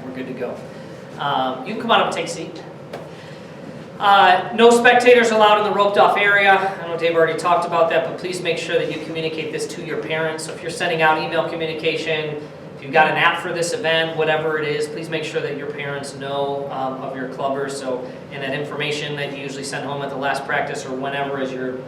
we're good to go. You can come on up and take a seat. No spectators allowed in the roped off area. I know Dave already talked about that, but please make sure that you communicate this to your parents. So if you're sending out email communication, if you've got an app for this event, whatever it is, please make sure that your parents know of your clubbers. So, and that information that you usually send home at the last practice or whenever as you're,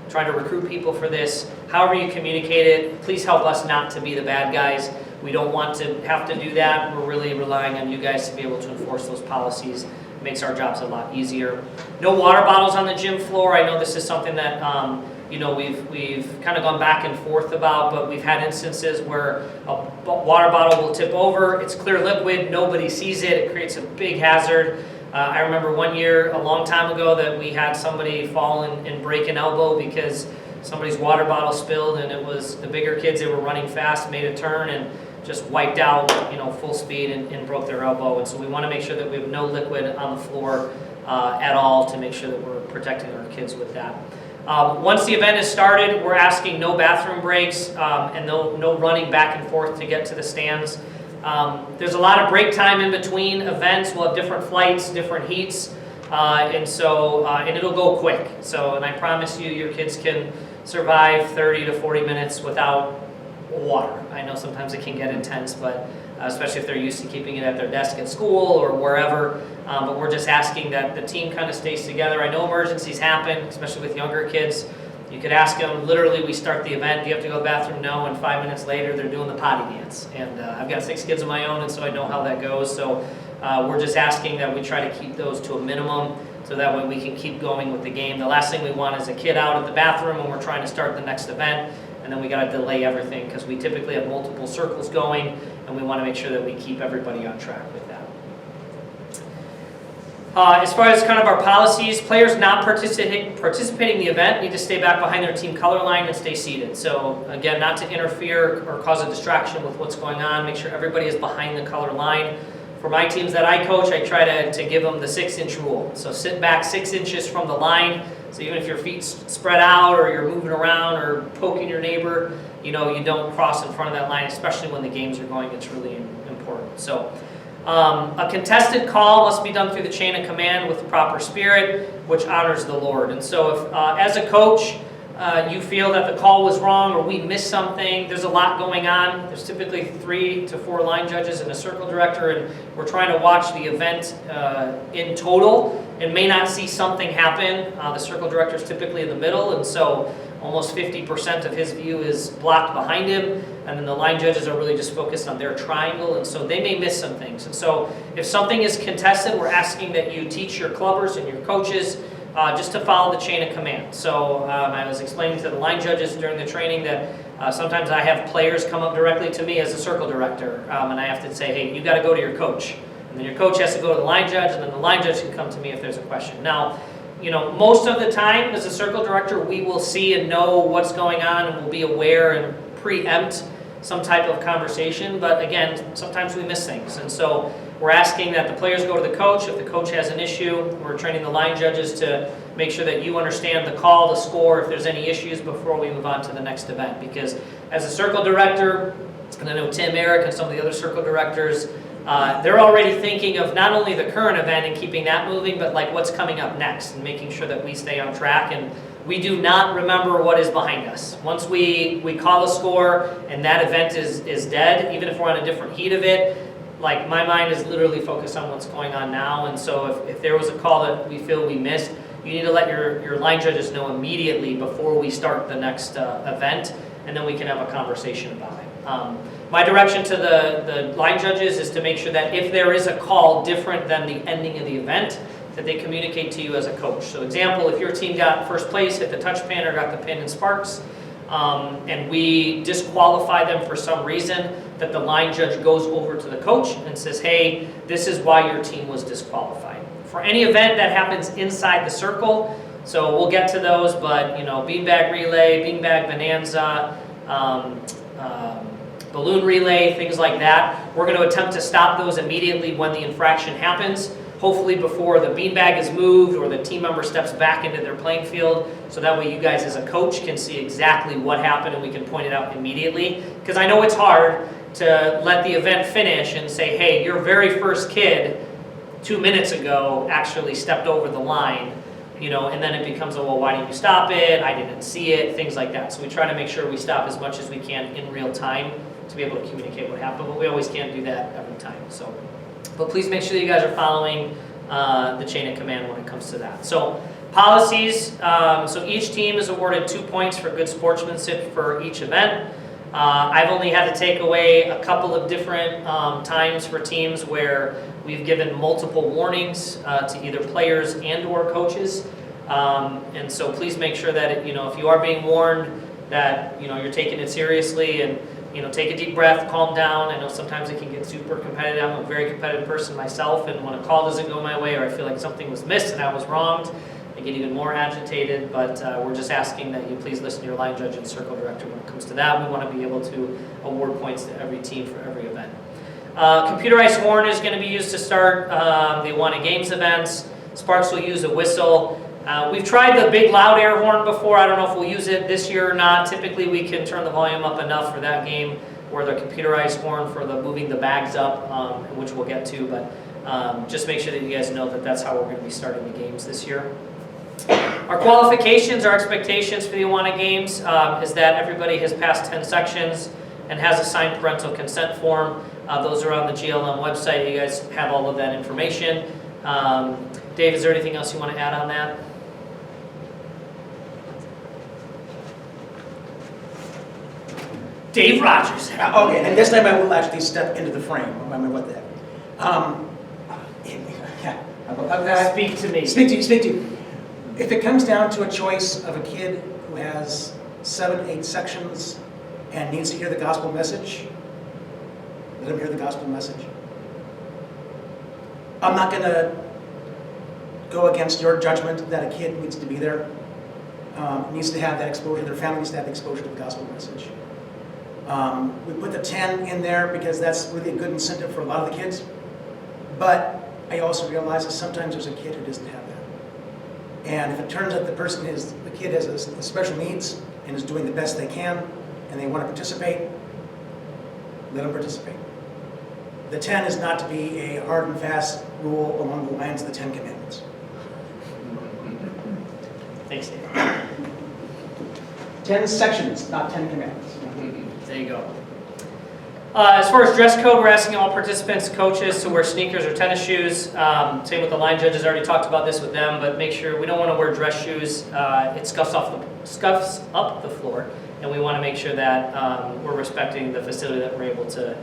trying to recruit people for this, however you communicate it, please help us not to be the bad guys. We don't want to have to do that. We're really relying on you guys to be able to enforce those policies. It makes our jobs a lot easier. No water bottles on the gym floor. I know this is something that we've kind of gone back and forth about, but we've had instances where a water bottle will tip over. It's clear liquid. Nobody sees it. It creates a big hazard. I remember one year, a long time ago, that we had somebody fall and break an elbow because somebody's water bottle spilled, and it was the bigger kids. They were running fast, made a turn, and just wiped out, full speed and broke their elbow. And so we want to make sure that we have no liquid on the floor at all to make sure that we're protecting our kids with that. Once the event is started, we're asking no bathroom breaks and no running back and forth to get to the stands. There's a lot of break time in between events. We'll have different flights, different heats, and it'll go quick. And I promise you, your kids can survive 30 to 40 minutes without water. I know sometimes it can get intense, but especially if they're used to keeping it at their desk at school or wherever. But we're just asking that the team kind of stays together. I know emergencies happen, especially with younger kids. You could ask them, literally, we start the event, do you have to go to the bathroom? No, and 5 minutes later, they're doing the potty dance. And I've got 6 kids of my own, and so I know how that goes. So we're just asking that we try to keep those to a minimum, so that way we can keep going with the game. The last thing we want is a kid out at the bathroom when we're trying to start the next event, and then we got to delay everything, because we typically have multiple circles going, and we want to make sure that we keep everybody on track with that. As far as kind of our policies, players not participating in the event need to stay back behind their team color line and stay seated. So again, not to interfere or cause a distraction with what's going on. Make sure everybody is behind the color line. For my teams that I coach, I try to give them the 6-inch rule. So sit back 6 inches from the line. So even if your feet spread out or you're moving around or poking your neighbor, you don't cross in front of that line, especially when the games are going. It's really important. So a contested call must be done through the chain of command with the proper spirit, which honors the Lord. And so if, as a coach, you feel that the call was wrong or we missed something, there's a lot going on. There's typically 3 to 4 line judges and a circle director, and we're trying to watch the event in total and may not see something happen. The circle director is typically in the middle, and so almost 50% of his view is blocked behind him, and then the line judges are really just focused on their triangle, and so they may miss some things. And so if something is contested, we're asking that you teach your clubbers and your coaches just to follow the chain of command. So I was explaining to the line judges during the training that sometimes I have players come up directly to me as a circle director, and I have to say, hey, you got to go to your coach. And then your coach has to go to the line judge, and then the line judge can come to me if there's a question. Now, most of the time, as a circle director, we will see and know what's going on, and we'll be aware and preempt some type of conversation. But again, sometimes we miss things. And so we're asking that the players go to the coach. If the coach has an issue, we're training the line judges to make sure that you understand the call, the score, if there's any issues before we move on to the next event. Because as a circle director, and I know Tim, Eric, and some of the other circle directors, they're already thinking of not only the current event and keeping that moving, but like what's coming up next and making sure that we stay on track. And we do not remember what is behind us. Once we call a score and that event is dead, even if we're on a different heat of it, like my mind is literally focused on what's going on now. And so if there was a call that we feel we missed, you need to let your line judges know immediately before we start the next event, and then we can have a conversation about it. My direction to the line judges is to make sure that if there is a call different than the ending of the event, that they communicate to you as a coach. So example, if your team got first place, hit the touch pin or got the pin in sparks, and we disqualify them for some reason, that the line judge goes over to the coach and says, hey, this is why your team was disqualified. For any event that happens inside the circle, so we'll get to those, but beanbag relay, beanbag bonanza, balloon relay, things like that, we're going to attempt to stop those immediately when the infraction happens, hopefully before the beanbag is moved or the team member steps back into their playing field, so that way you guys as a coach can see exactly what happened and we can point it out immediately. Because I know it's hard, to let the event finish and say, hey, your very first kid 2 minutes ago actually stepped over the line, and then it becomes, well, why didn't you stop it? I didn't see it, things like that. So we try to make sure we stop as much as we can in real time to be able to communicate what happened, but we always can't do that every time. So, but please make sure that you guys are following the chain of command when it comes to that. So policies, so each team is awarded 2 points for good sportsmanship for each event. I've only had to take away a couple of different times for teams where we've given multiple warnings to either players and or coaches. And so please make sure that, if you are being warned, that, you're taking it seriously and, take a deep breath, calm down. I know sometimes it can get super competitive. I'm a very competitive person myself, and when a call doesn't go my way or I feel like something was missed and I was wronged, I get even more agitated, but we're just asking that you please listen to your line judge and circle director when it comes to that. We want to be able to award points to every team for every event. Computerized horn is going to be used to start the AwanaGames events. Sparks will use a whistle. We've tried the big loud air horn before. I don't know if we'll use it this year or not. Typically we can turn the volume up enough for that game, or the computerized horn for the moving the bags up, which we'll get to, but just make sure that you guys know that that's how we're going to be starting the games this year. Our qualifications, our expectations for the AwanaGames is that everybody has passed 10 sections and has a signed parental consent form. Those are on the GLM website. You guys have all of that information. Dave, is there anything else you want to add on that? Dave Rogers. Okay, and this time I will actually step into the frame. I mean, what the heck? Speak to me. Speak to you. If it comes down to a choice of a kid who has 7, 8 sections and needs to hear the gospel message, let him hear the gospel message. I'm not going to go against your judgment that a kid needs to be there, needs to have that exposure, their family needs to have the exposure to the gospel message. We put the 10 in there because that's really a good incentive for a lot of the kids, but I also realize that sometimes there's a kid who doesn't have that. And if it turns out the kid has a special needs and is doing the best they can and they want to participate, let them participate. The 10 is not to be a hard and fast rule along the lines of the 10 Commandments. Thanks, Dave. 10 sections, not 10 Commandments. There you go. As far as dress code, we're asking all participants, coaches, to wear sneakers or tennis shoes. Same with the line judges. Already talked about this with them, but make sure we don't want to wear dress shoes. It scuffs up the floor, and we want to make sure that we're respecting the facility that we're able to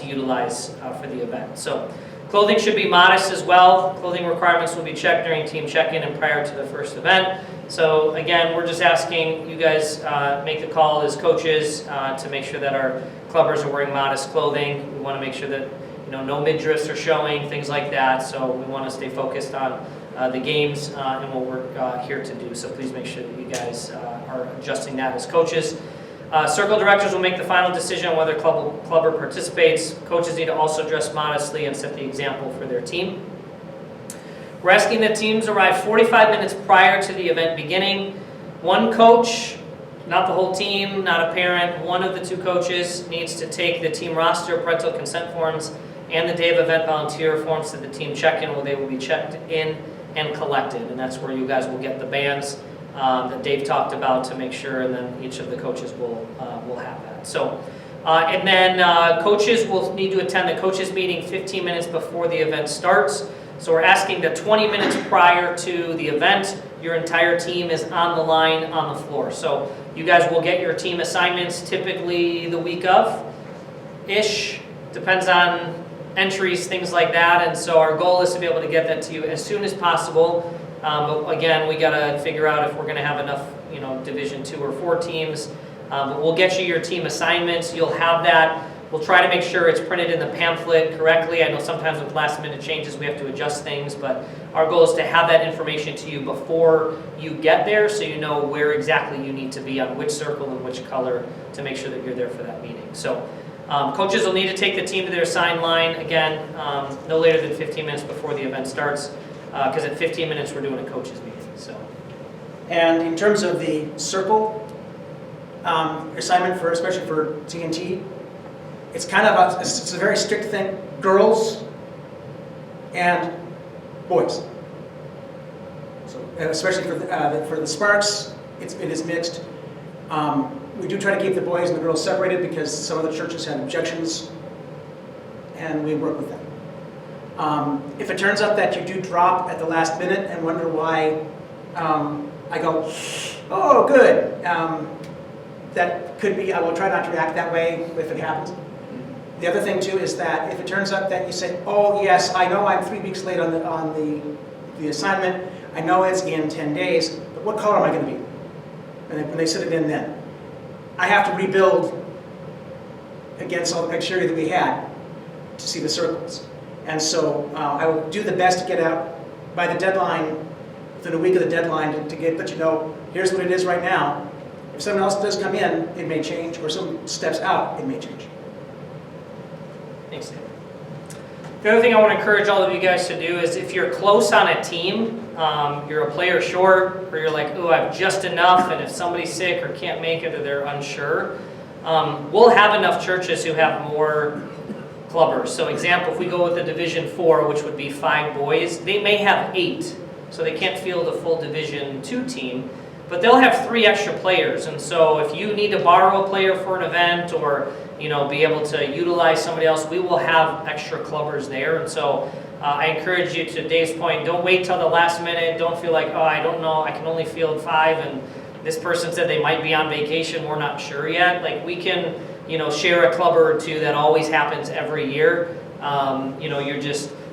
utilize for the event. So, clothing should be modest as well. Clothing requirements will be checked during team check-in and prior to the first event. So again, we're just asking you guys make the call as coaches to make sure that our clubbers are wearing modest clothing. We want to make sure that no midriffs are showing, things like that. So we want to stay focused on the games and what we're here to do. So please make sure that you guys are adjusting that as coaches. Circle directors will make the final decision on whether clubber participates. Coaches need to also dress modestly and set the example for their team. We're asking that teams arrive 45 minutes prior to the event beginning. One coach, not the whole team, not a parent, one of the 2 coaches needs to take the team roster, parental consent forms, and the day of event volunteer forms to the team check-in, where they will be checked in and collected. And that's where you guys will get the bands that Dave talked about to make sure, and then each of the coaches will have that. So, and then coaches will need to attend the coaches meeting 15 minutes before the event starts. So we're asking that 20 minutes prior to the event, your entire team is on the line, on the floor. So you guys will get your team assignments typically the week of-ish, depends on entries, things like that. And so our goal is to be able to get that to you as soon as possible. But again, we got to figure out if we're going to have enough, Division 2 or 4 teams. But we'll get you your team assignments. You'll have that. We'll try to make sure it's printed in the pamphlet correctly. I know sometimes with last-minute changes we have to adjust things, but our goal is to have that information to you before you get there, so you know where exactly you need to be on which circle and which color to make sure that you're there for that meeting. So coaches will need to take the team to their assigned line, again, no later than 15 minutes before the event starts, because at 15 minutes we're doing a coaches meeting. So. And in terms of the circle assignment, especially for TNT, It's kind of it's a very strict thing, girls and boys. So, especially for the Sparks, it is mixed. We do try to keep the boys and the girls separated because some of the churches have objections, and we work with them. If it turns out that you do drop at the last minute and wonder why, I go, oh, good. That could be, I will try not to react that way if it happens. The other thing too is that if it turns out that you say, oh yes, I know I'm 3 weeks late on the assignment, I know it's in 10 days, but what color am I going to be? And when they sit it in then. I have to rebuild against all the criteria that we had to see the circles. And so I will do the best to get out by the deadline, within a week of the deadline, to let you know, here's what it is right now. If someone else does come in, it may change, or someone steps out, it may change. Thanks, Dave. The other thing I want to encourage all of you guys to do is if you're close on a team, you're a player short, or you're like, oh, I have just enough, and if somebody's sick or can't make it or they're unsure, we'll have enough churches who have more clubbers. So example, if we go with a Division 4, which would be 5 boys, they may have 8, so they can't field a full Division 2 team, but they'll have 3 extra players. And so if you need to borrow a player for an event or be able to utilize somebody else, we will have extra clubbers there. And so I encourage you, to Dave's point, don't wait till the last minute. Don't feel like, oh, I don't know, I can only field 5, and this person said they might be on vacation, we're not sure yet. Like, we can share a clubber or two. That always happens every year.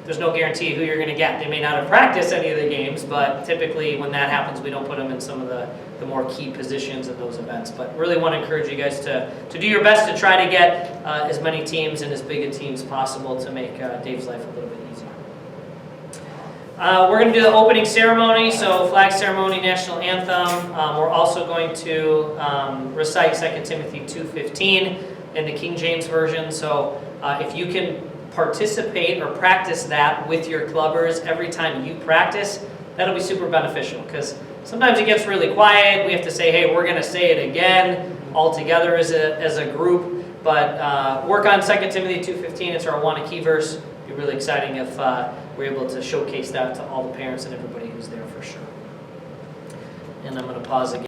There's no guarantee who you're going to get. They may not have practiced any of the games, but typically when that happens, we don't put them in some of the more key positions in those events. But really want to encourage you guys to do your best to try to get as many teams and as big a team as possible to make Dave's life a little bit easier. We're going to do the opening ceremony, so flag ceremony, national anthem. We're also going to recite 2 Timothy 2:15 in the King James Version. So if you can participate or practice that with your clubbers every time you practice, that'll be super beneficial, because sometimes it gets really quiet. We have to say, hey, we're going to say it again all together as a group. But work on 2 Timothy 2:15. It's our Awana key verse. It'd be really exciting if we're able to showcase that to all the parents and everybody who's there for sure. And I'm going to pause again.